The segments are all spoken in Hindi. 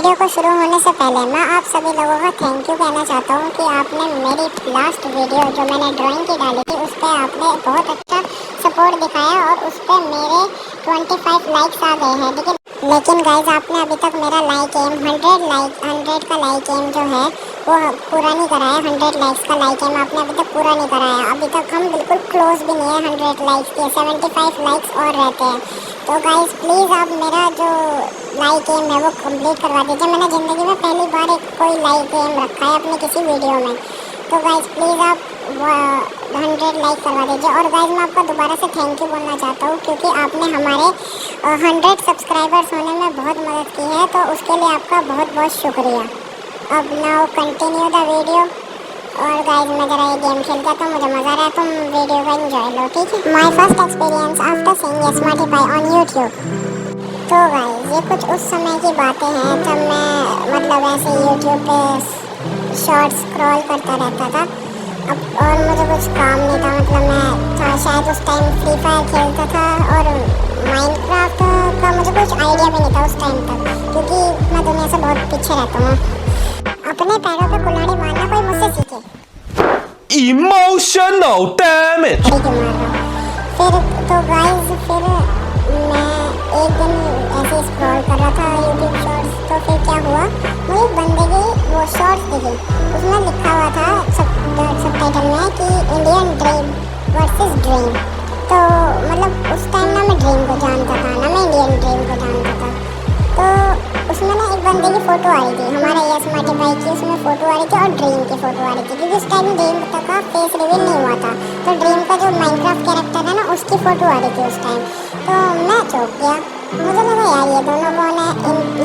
वीडियो को शुरू होने से पहले मैं आप सभी लोगों का थैंक यू कहना चाहता हूँ कि आपने मेरी लास्ट वीडियो जो मैंने ड्राइंग की डाली थी उस पर आपने बहुत अच्छा सपोर्ट दिखाया और उस पर मेरे 25 लाइक्स आ गए हैं। लेकिन गाइज आपने अभी तक मेरा लाइक एम 100 का लाइक एम जो है वो पूरा नहीं कराया। 100 लाइक्स का लाइक एम आपने अभी तक पूरा नहीं कराया। अभी तक हम बिल्कुल क्लोज भी नहीं है 100 लाइक्स के। 75 लाइक्स और रहते हैं। तो गाइज प्लीज़ आप मेरा जो लाइक एम है वो कंप्लीट करवा दीजिए। मैंने ज़िंदगी में पहली बार एक कोई लाइक एम रखा है अपने किसी वीडियो में। तो गाइज प्लीज़ आप 100 लाइक करवा दीजिए। और गाइज मैं आपको दोबारा से थैंक यू बोलना चाहता हूँ क्योंकि आपने हमारे 100 सब्सक्राइबर्स होने में बहुत मदद की है। तो उसके लिए आपका बहुत बहुत शुक्रिया। अब नाउ कंटिन्यू द वीडियो। और गाइज मैं जरा ये गेम खेलता तो मुझे मज़ा आ रहा है। तुम वीडियो का एंजॉय लो, ठीक है। My first experience after seeing Smartify on YouTube. तो गाइज ये कुछ उस समय की बातें हैं जब मैं मतलब ऐसे यूट्यूब पे शॉर्ट्स स्क्रॉल करता रहता था। अब और मुझे कुछ काम नहीं था। मतलब मैं था शायद उस टाइम फ्री फायर खेलता था और माइनक्राफ्ट का मुझे कुछ आइडिया भी नहीं था उस टाइम तक क्योंकि मैं दुनिया से बहुत पीछे रहता हूँ। अपने पैरों पे कुल्हाड़ी मारना कोई मुझसे सीखे। Emotional damage. फिर तो गाइस फिर मैं एक दिन ऐसे स्क्रॉल कर रहा था यूट्यूब शॉर्ट्स। तो फिर क्या हुआ, मुझे एक बंदे की वो शॉर्ट्स दिखी। उसमें लिखा हुआ था सबटाइटल में कि इंडियन ड्रीम वर्सेस ड्रीम। तो मतलब उस टाइम ना मैं ड्रीम को जानता था ना मैं इंडियन ड्रीम को जानता था। तो उसमें ना एक बंदे की फ़ोटो आ रही थी, हमारा ये स्मार्टिफाई की उसमें फ़ोटो आ रही थी और ड्रीम की फ़ोटो आ रही थी क्योंकि उस टाइम ड्रीम तक का फेस रिवील नहीं हुआ था। तो ड्रीम का जो माइनक्राफ्ट कैरेक्टर है ना उसकी फ़ोटो आ रही थी उस टाइम। तो मैं चौंक गया। मुझे लगा यार ये दोनों कौन है,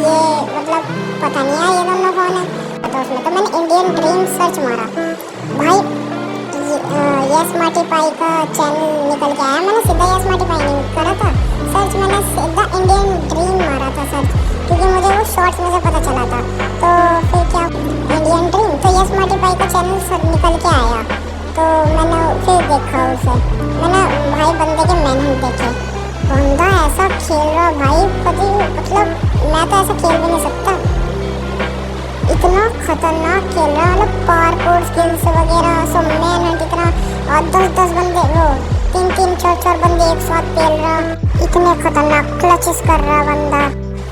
ये मतलब पता नहीं यार ये दोनों कौन है। तो उसमें तो मैंने इंडियन ड्रीम सर्च मारा भाई, ये स्मार्टिफाई का चैनल निकल के आया। मैंने सीधा ये स्मार्टिफाई नहीं करा था सर्च, मैंने सीधा इंडियन ड्रीम मारा था सर्च क्योंकि मुझे वो शॉर्ट्स में से पता चला था। तो फिर क्या इंडियन ड्रीम, तो ये स्मार्टिफाई का चैनल सब निकल के आया। तो मैंने फिर देखा उसे, मैंने भाई बंदे के मेहनत देखे। बंदा ऐसा खेल रहा भाई कभी मतलब मैं तो ऐसा खेल भी नहीं सकता। इतना खतरनाक खेल रहा मतलब पार्कोर स्किल्स वगैरह सब मेहनत इतना। और 10 बंदे वो 3 4 बंदे एक साथ खेल रहा। इतने खतरनाक क्लचेस कर रहा बंदा।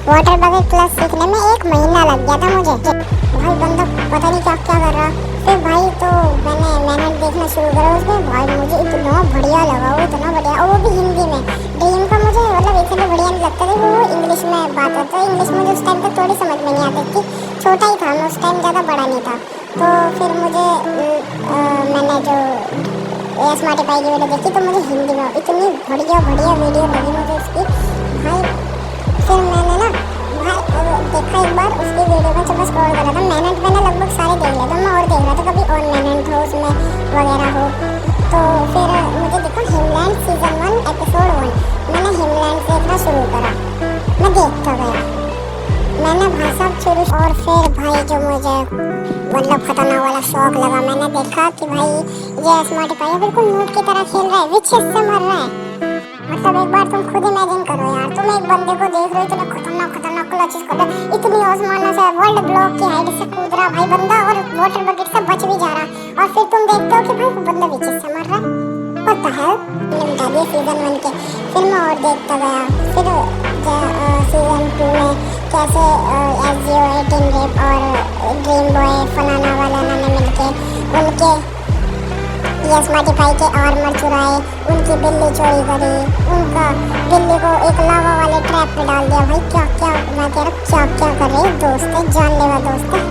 वाटर बकेट क्लच सीखने में 1 महीना लग गया था मुझे। भाई बंदा पता नहीं क्या क्या कर रहा। फिर भाई तो मैंने मेहनत देखना शुरू करा उसमें। भाई मुझे इतना बढ़िया लगा वो, इतना बढ़िया। और वो भी हिंदी में। ड्रीम का मुझे मतलब इतना बढ़िया नहीं लगता था। वो इंग्लिश में बात करता है। इंग्लिश मुझे उस टाइम तक थोड़ी समझ में नहीं आती थी, छोटा ही था मैं उस टाइम, ज़्यादा बड़ा नहीं था। तो फिर मुझे मैंने जो स्मार्टिफाई की वीडियो देखी तो मुझे हिंदी में इतनी बढ़िया वीडियो लगी मुझे उसकी भाई। फिर मैंने ना भाई देखा एक बार उसकी वीडियो में जब मैं स्क्रॉल कर रहा था। मेहनत मैंने लगभग सारे देख लिया था। मैं और देख रहा था कभी और मेहनत हो उसमें वगैरह हो। तो फिर मुझे देखा हिमलैंड सीजन 1 एपिसोड 1। मैंने हिमलैंड देखना शुरू करा, मैं देखता गया, मैंने भाषा शुरू। और फिर भाई जो मुझे मतलब खतरनाक वाला शौक लगा, मैंने देखा कि भाई ये स्मार्टिफाई बिल्कुल नूट की तरह खेल रहा है, विचेस से मर रहा है। मतलब एक बार तुम खुद इमेजिन करो यार, तुम एक बंदे को देख रहे हो इतना खतरनाक क्लचेस कर रहा है, इतनी आसमानों से वर्ल्ड ब्लॉक की हाइट से कूद रहा भाई बंदा और वाटर बकेट से बच भी जा रहा। और फिर तुम देखते हो कि भाई बंदा विचेस से मर रहा है। What the hell? मैंने बता दिया सीजन 1 के। फिर मैं और देखता गया। फिर सीजन 2 में कैसे SGO 18 रेप और ड्रीम बॉय फलाना वालाना ने मिलके उनके ये स्मार्टिफाई के आर्मर चुराए, उनकी बिल्ली चोरी करी, उनका बिल्ली को एक लावा वाले ट्रैप पे डाल दिया। भाई क्या क्या मैं कह रहा क्या कर रहे दोस्त है, जानलेवा दोस्त है।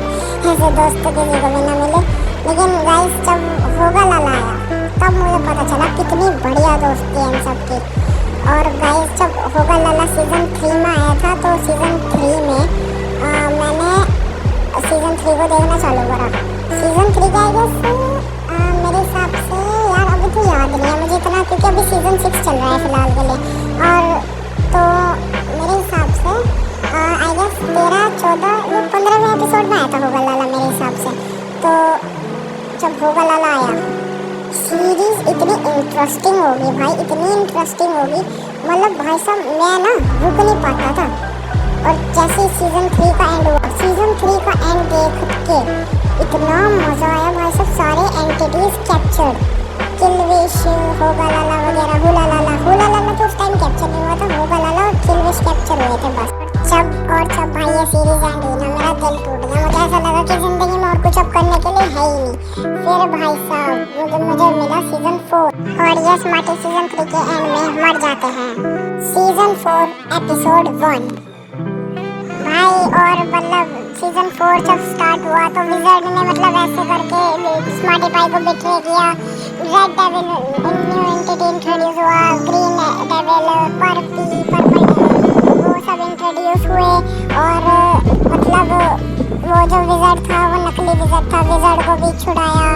ऐसे दोस्त किसी को भी ना मिले। लेकिन गाइस जब होगा लाला आया तब मुझे पता चला कितनी बढ़िया दोस्ती है इन सब की। और गाइस जब होगा लाला सीजन 3 में आया था तो सीजन 3 में मैंने सीजन 3 को देखना चालू करा। सीजन 3 का मेरे हिसाब से यार अभी तो याद नहीं है मुझे इतना क्योंकि अभी सीजन 6 चल रहा है फिलहाल के लिए। और तो मेरे हिसाब से आई गेस 13 14 या 15वें एपिसोड में आया था होगा लाला मेरे हिसाब से। तो जब होगा लाला आया सीरीज इतनी इंटरेस्टिंग होगी भाई, इतनी इंटरेस्टिंग होगी मतलब भाई साहब मैं ना रुक नहीं पाता था। और जैसे सीजन 3 का एंड हुआ होगा लाला वगैरह, हुला लाला तो उस टाइम कैप्चर नहीं हुआ था, होगा लाला और किलविश कैप्चर हुए थे बस। जब भाई ये सीरीज एंड हुई ना, मेरा दिल टूट गया। मुझे ऐसा लगा कि जिंदगी में और कुछ अब करने के लिए है ही नहीं। फिर भाई साहब मुझे मिला सीजन 4 और ये स्मार्टी सीजन 3 के एंड में मर जाते हैं। सीजन 4 एपिसोड 1 भाई। और मतलब सीजन 4 जब स्टार्ट हुआ तो विज़ार्ड ने मतलब ऐसे करके स्मार्टी पाई को बिट्रे किया। Red devil new entity introduce हुआ, ग्रीन डेविल, पर्पल वो सब इंट्रोड्यूस हुए। और मतलब वो जो विज़ार्ड था वो नकली विज़ार्ड था, विज़ार्ड को भी छुड़ाया।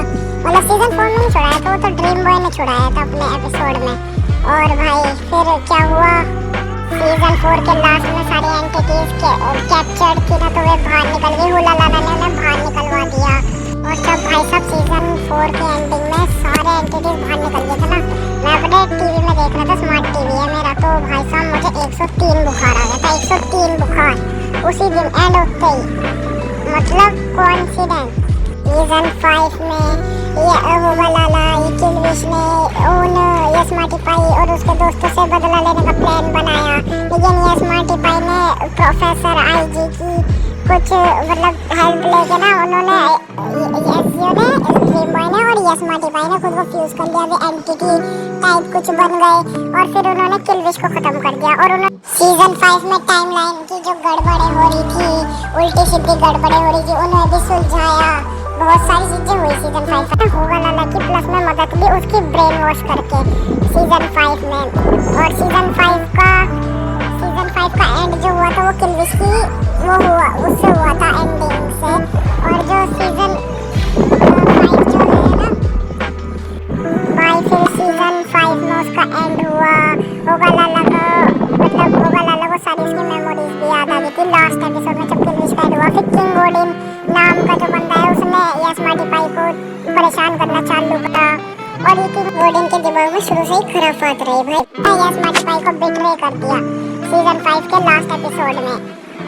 मतलब सीजन 4 में नहीं छुड़ाया था, वो तो ड्रीम बॉय ने छुड़ाया था अपने एपिसोड में। और भाई फिर क्या हुआ, सीजन 4 के लास्ट में सारी एंटिटीज कैप्चर्ड थी ना, तो वे बाहर निकल गई। हुला लाला ने उन्हें बाहर निकलवा दिया। और जब भाई साहब सीजन 4 के एंडिंग में सारे एंटिटीज बाहर निकल गए थे ना, मैं अपने टीवी में देख रहा था, स्मार्ट टीवी है मेरा, तो भाई साहब मुझे 103 बुखार आ गया था। 103 बुखार उसी दिन एंड होते ही, मतलब कोइंसिडेंस। सीजन 5 में ये होगा लाला, ये किलविश ने ये स्मार्टी पाई और उसके दोस्तों से बदला लेने का प्लान बनाया। लेकिन ये स्मार्टी पाई ने प्रोफेसर आईजी की कुछ मतलब हेल्प लेके ना, उन्होंने एसजीओ ने, ड्रीम बॉय ने और ये स्मार्टी पाई ने खुद को फ्यूज कर लिया। वे एंटिटी टाइप कुछ बन गए और फिर उन्होंने किलविश को खत्म कर दिया। और उन्होंने सीजन 5 में टाइमलाइन की जो गड़बड़ें हो रही थी, उल्टी सीधी गड़बड़ें हो रही थी, उन्हें भी सुलझाया। बहुत सारी चीजें हुई सीजन 5 में। होगा लाला की प्लस में मदद भी उसकी ब्रेन वॉश करके सीजन 5 में। और सीजन 5 का एंड जो हुआ था वो किलविश की वो हुआ, उससे हुआ था एंडिंग से। और जो सीजन 5 जो है ना भाई, फिर सीजन 5 में उसका एंड हुआ। होगा लाला को मतलब होगा लाला को सारी उसकी मेमोरीज भी याद आ गई थी लास्ट एपिसोड में जब किलविश का एंड हुआ। फिर किंग ओडिन नाम का जो बंदा है उसने ये स्मार्टी पाई को परेशान करना चालू करा। और ये किंग ओडिन के दिमाग में शुरू से ही खराफात रही भाई। ये स्मार्टी पाई को बिट्रे कर दिया सीजन 5 के लास्ट एपिसोड में।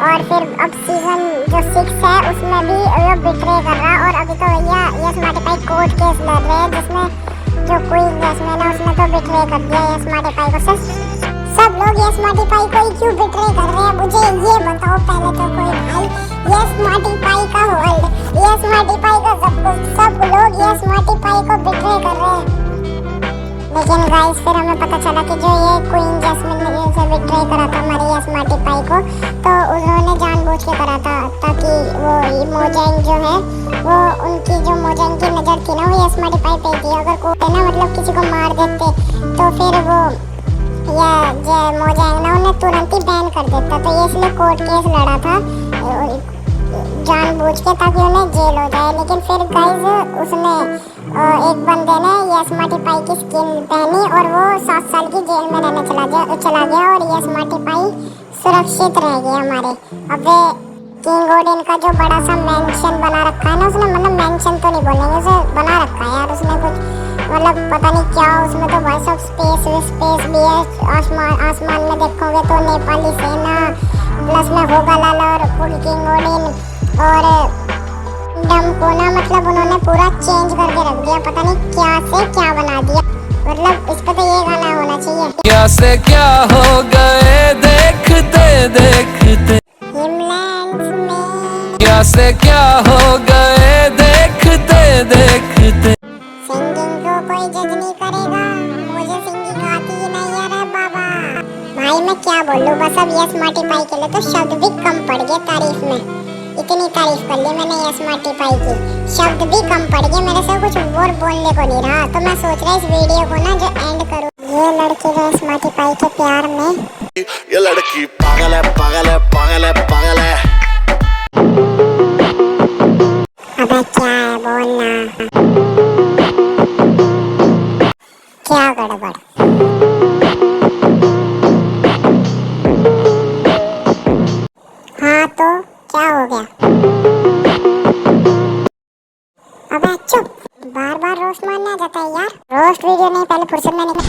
और फिर अब सीजन जो 6 है उसमें भी वो बिट्रे कर रहा। और अभी तो भैया ये स्मार्टी पाई कोर्ट केस लड़ रहे हैं, जिसमें जो क्वीन जैस्मिन है उसने तो बिट्रे कर दिया ये स्मार्टी पाई को। सब लोग ये स्मार्टी पाई को ही क्यों बिट्रे कर रहे हैं, मुझे ये बताओ पहले तो कोई भाई। ये स्मार्टी पाई का वर्ल्ड, ये स्मार्टी पाई का सब लोग ये स्मार्टी पाई को बिट्रे कर रहे हैं। लेकिन गाइस फिर हमें पता चला कि जो ये क्वीन जैस्मिन ने उसे बिट्रे करा था हमारी ये स्मार्टी पाई को, तो उन्होंने जानबूझ के करा था ताकि वो मोजेंग जो है वो उनकी जो मोजेंग की नज़र थी ना वो ये स्मार्टी पाई पे थी। अगर कोई ना मतलब किसी को मार देते तो फिर वो या जो मोजेंग ना उन्हें तुरंत ही बैन कर देता। तो ये इसलिए कोर्ट केस लड़ा था जानबूझ के ताकि उन्हें जेल हो जाए। लेकिन फिर गाइस उसने एक बंदे ने ये स्मार्टी पाई की स्किन पहनी और वो 7 साल की जेल में रहने चला गया और ये स्मार्टी पाई सुरक्षित रह गई हमारे। अब किंग ओडिन का जो बड़ा सा मेंशन बना रखा है ना उसने, मतलब मेंशन तो नहीं बोलेंगे, उसे बना रखा है यार उसने कुछ, मतलब पता नहीं क्या उसमें। तो भाई सब स्पेस भी है, आसमान में देखोगे तो नेपाली सेना प्लस में होगा लाला और फुल किंग ओडिन और डम को ना, मतलब उन्होंने पूरा चेंज करके रख दिया, पता नहीं क्या से क्या बना दिया। मतलब इस पे तो ये गाना होना चाहिए, क्या से क्या हो गए देखते देखते, हिमलैंड्स में क्या से क्या हो गए देखते देखते। सिंगिंग को कोई जज नहीं करेगा, मुझे सिंगिंग आती ही नहीं है रे बाबा। भाई मैं क्या बोलूं, बस अब ये स्मार्टी पाई के लिए तो शब्द भी कम पड़ गए तारीफ में। इतनी तारीफ कर ली मैंने ये स्मार्टी पाई की, शब्द भी कम पड़ गए मेरे से, कुछ और बोलने को नहीं रहा। तो मैं सोच रहा इस वीडियो को ना जो एंड करूं, ये लड़की जो स्मार्टी पाई के प्यार में, ये लड़की पागल है पागल है पागल है पागल है। अबे क्या है बोलना, क्या गड़बड़। हाँ तो क्या हो गया, अबे चुप, बार बार रोस्ट मारने आ जाता है यार। रोस्ट वीडियो नहीं, पहले फुर्सत में निकल।